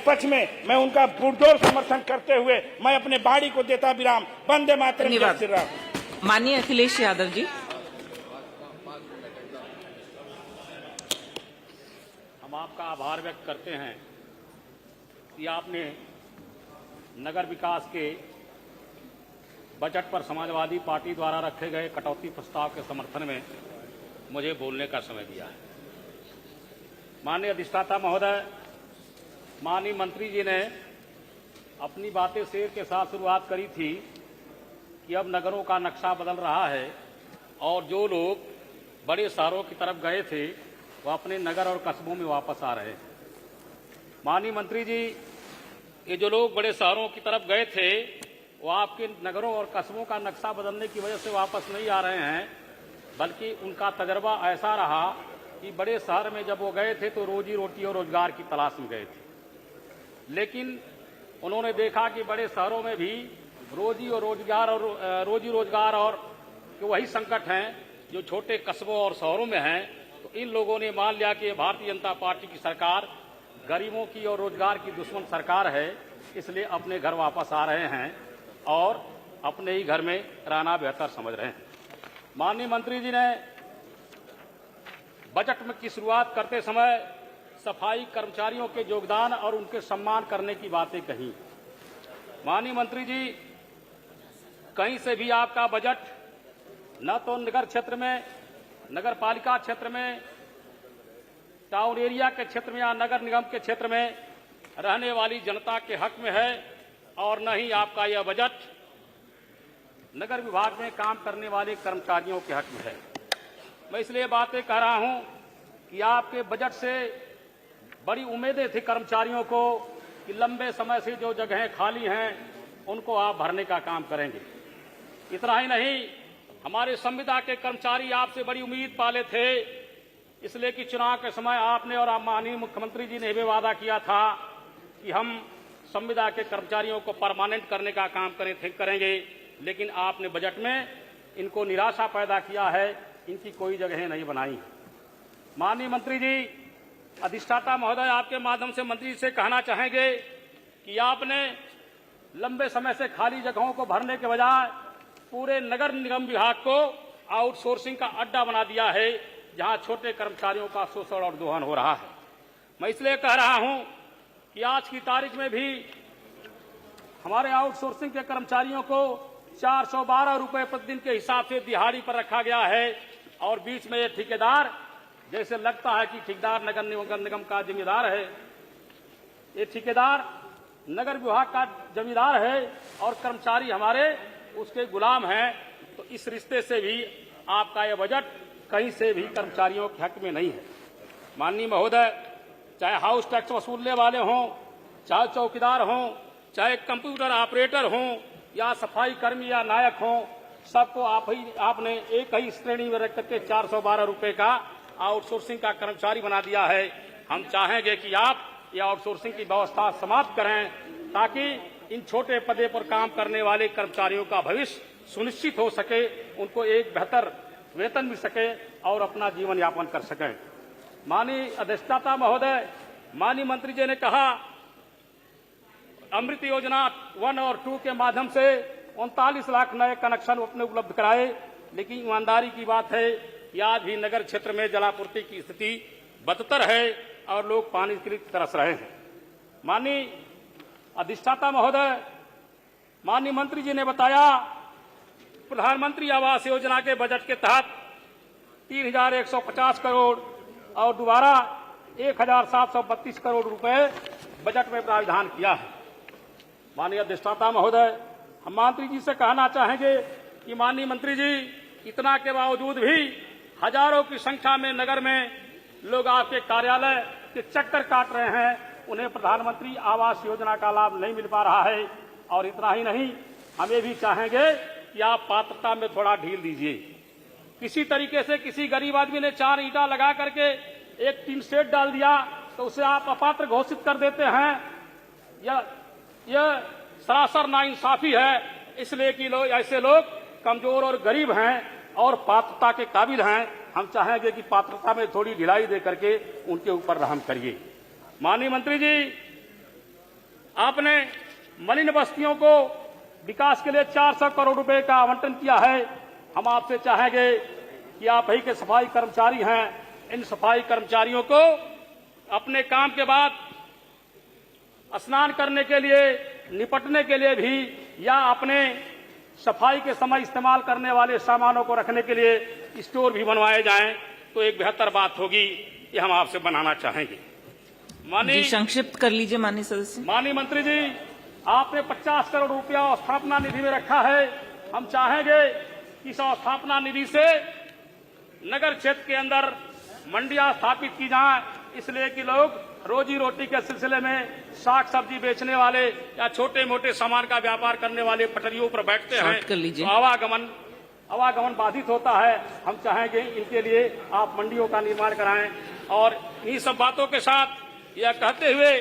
पक्ष में मैं उनका पुरजोर समर्थन करते हुए मैं अपने बाड़ी को देता विराम। वंदे मातरम, जय श्री राम। माननीय अखिलेश यादव जी। हम आपका आभार व्यक्त करते हैं कि आपने नगर विकास के बजट पर समाजवादी पार्टी द्वारा रखे गए कटौती प्रस्ताव के समर्थन में मुझे बोलने का समय दिया है। माननीय अधिष्ठाता महोदय, माननीय मंत्री जी ने अपनी बातें शेर के साथ शुरुआत करी थी कि अब नगरों का नक्शा बदल रहा है और जो लोग बड़े शहरों की तरफ गए थे वो अपने नगर और कस्बों में वापस आ रहे हैं। माननीय मंत्री जी, ये जो लोग बड़े शहरों की तरफ गए थे वो आपके नगरों और कस्बों का नक्शा बदलने की वजह से वापस नहीं आ रहे हैं, बल्कि उनका तजर्बा ऐसा रहा कि बड़े शहर में जब वो गए थे तो रोजी रोटी और रोजगार की तलाश में गए थे, लेकिन उन्होंने देखा कि बड़े शहरों में भी रोजी रोजगार और वही संकट हैं जो छोटे कस्बों और शहरों में हैं। तो इन लोगों ने मान लिया कि भारतीय जनता पार्टी की सरकार गरीबों की और रोजगार की दुश्मन सरकार है, इसलिए अपने घर वापस आ रहे हैं और अपने ही घर में रहना बेहतर समझ रहे हैं। माननीय मंत्री जी ने बजट में की शुरुआत करते समय सफाई कर्मचारियों के योगदान और उनके सम्मान करने की बातें कही। माननीय मंत्री जी, कहीं से भी आपका बजट न तो नगर क्षेत्र में, नगर पालिका क्षेत्र में, टाउन एरिया के क्षेत्र में या नगर निगम के क्षेत्र में रहने वाली जनता के हक में है और न ही आपका यह बजट नगर विभाग में काम करने वाले कर्मचारियों के हक में है। मैं इसलिए बातें कह रहा हूं कि आपके बजट से बड़ी उम्मीदें थी कर्मचारियों को कि लंबे समय से जो जगहें खाली हैं उनको आप भरने का काम करेंगे। इतना ही नहीं, हमारे संविदा के कर्मचारी आपसे बड़ी उम्मीद पाले थे, इसलिए कि चुनाव के समय आपने और माननीय मुख्यमंत्री जी ने भी वादा किया था कि हम संविदा के कर्मचारियों को परमानेंट करने का काम करेंगे, लेकिन आपने बजट में इनको निराशा पैदा किया है, इनकी कोई जगह नहीं बनाई। माननीय मंत्री जी, अधिष्ठाता महोदय, आपके माध्यम से मंत्री जी से कहना चाहेंगे कि आपने लंबे समय से खाली जगहों को भरने के बजाय पूरे नगर निगम विभाग को आउटसोर्सिंग का अड्डा बना दिया है, जहां छोटे कर्मचारियों का शोषण और दोहन हो रहा है। मैं इसलिए कह रहा हूं कि आज की तारीख में भी हमारे आउटसोर्सिंग के कर्मचारियों को 412 रुपए प्रतिदिन के हिसाब से दिहाड़ी पर रखा गया है और बीच में ये ठेकेदार, जैसे लगता है कि ठेकेदार नगर निगम का जिम्मेदार है, ये ठेकेदार नगर विभाग का जिम्मेदार है और कर्मचारी हमारे उसके गुलाम हैं। तो इस रिश्ते से भी आपका यह बजट कहीं से भी कर्मचारियों के हक में नहीं है। माननीय महोदय, चाहे हाउस टैक्स वसूलने वाले हों, चाहे चौकीदार हों, चाहे कंप्यूटर ऑपरेटर हों या सफाई कर्मी या नायक हों, सबको आपने एक ही श्रेणी में रख करके 412 रुपए का आउटसोर्सिंग का कर्मचारी बना दिया है। हम चाहेंगे कि आप ये आउटसोर्सिंग की व्यवस्था समाप्त करें ताकि इन छोटे पदे पर काम करने वाले कर्मचारियों का भविष्य सुनिश्चित हो सके, उनको एक बेहतर वेतन मिल सके और अपना जीवन यापन कर सकें। माननीय अधिष्ठाता महोदय, माननीय मंत्री जी ने कहा अमृत योजना 1 और 2 के माध्यम से 39 लाख नए कनेक्शन अपने उपलब्ध कराए, लेकिन ईमानदारी की बात है कि आज भी नगर क्षेत्र में जलापूर्ति की स्थिति बदतर है और लोग पानी के लिए तरस रहे हैं। माननीय अधिष्ठाता महोदय, माननीय मंत्री जी ने बताया प्रधानमंत्री आवास योजना के बजट के तहत 3,150 करोड़ और दोबारा 1,732 करोड़ रुपए बजट में प्रावधान किया है। माननीय अधिष्ठाता महोदय, हम मंत्री जी से कहना चाहेंगे कि माननीय मंत्री जी, इतना के बावजूद भी हजारों की संख्या में नगर में लोग आपके कार्यालय के चक्कर काट रहे हैं, उन्हें प्रधानमंत्री आवास योजना का लाभ नहीं मिल पा रहा है। और इतना ही नहीं, हम ये भी चाहेंगे कि आप पात्रता में थोड़ा ढील दीजिए। किसी तरीके से किसी गरीब आदमी ने 4 ईंटा लगा करके एक टीन शेड डाल दिया तो उसे आप अपात्र घोषित कर देते हैं। यह सरासर नाइंसाफी है, इसलिए कि ऐसे लोग कमजोर और गरीब हैं और पात्रता के काबिल हैं। हम चाहेंगे कि पात्रता में थोड़ी ढिलाई दे करके उनके ऊपर रहम करिए। माननीय मंत्री जी, आपने मलिन बस्तियों को विकास के लिए 400 करोड़ रुपए का आवंटन किया है। हम आपसे चाहेंगे कि आप ही के सफाई कर्मचारी हैं, इन सफाई कर्मचारियों को अपने काम के बाद स्नान करने के लिए, निपटने के लिए भी, या अपने सफाई के समय इस्तेमाल करने वाले सामानों को रखने के लिए स्टोर भी बनवाए जाएं, तो एक बेहतर बात होगी। ये हम आपसे बनाना चाहेंगे। जी, संक्षिप्त कर लीजिए माननीय सदस्य। माननीय मंत्री जी, आपने 50 करोड़ रुपया स्थापना निधि में रखा है। हम चाहेंगे कि इस स्थापना निधि से नगर क्षेत्र के अंदर मंडियां स्थापित की जाएं, इसलिए कि लोग रोजी रोटी के सिलसिले में साग सब्जी बेचने वाले या छोटे मोटे सामान का व्यापार करने वाले पटरियों पर बैठते हैं, तो आवागमन बाधित होता है। हम चाहेंगे इनके लिए आप मंडियों का निर्माण कराएं। और इन्हीं सब बातों के साथ यह कहते हुए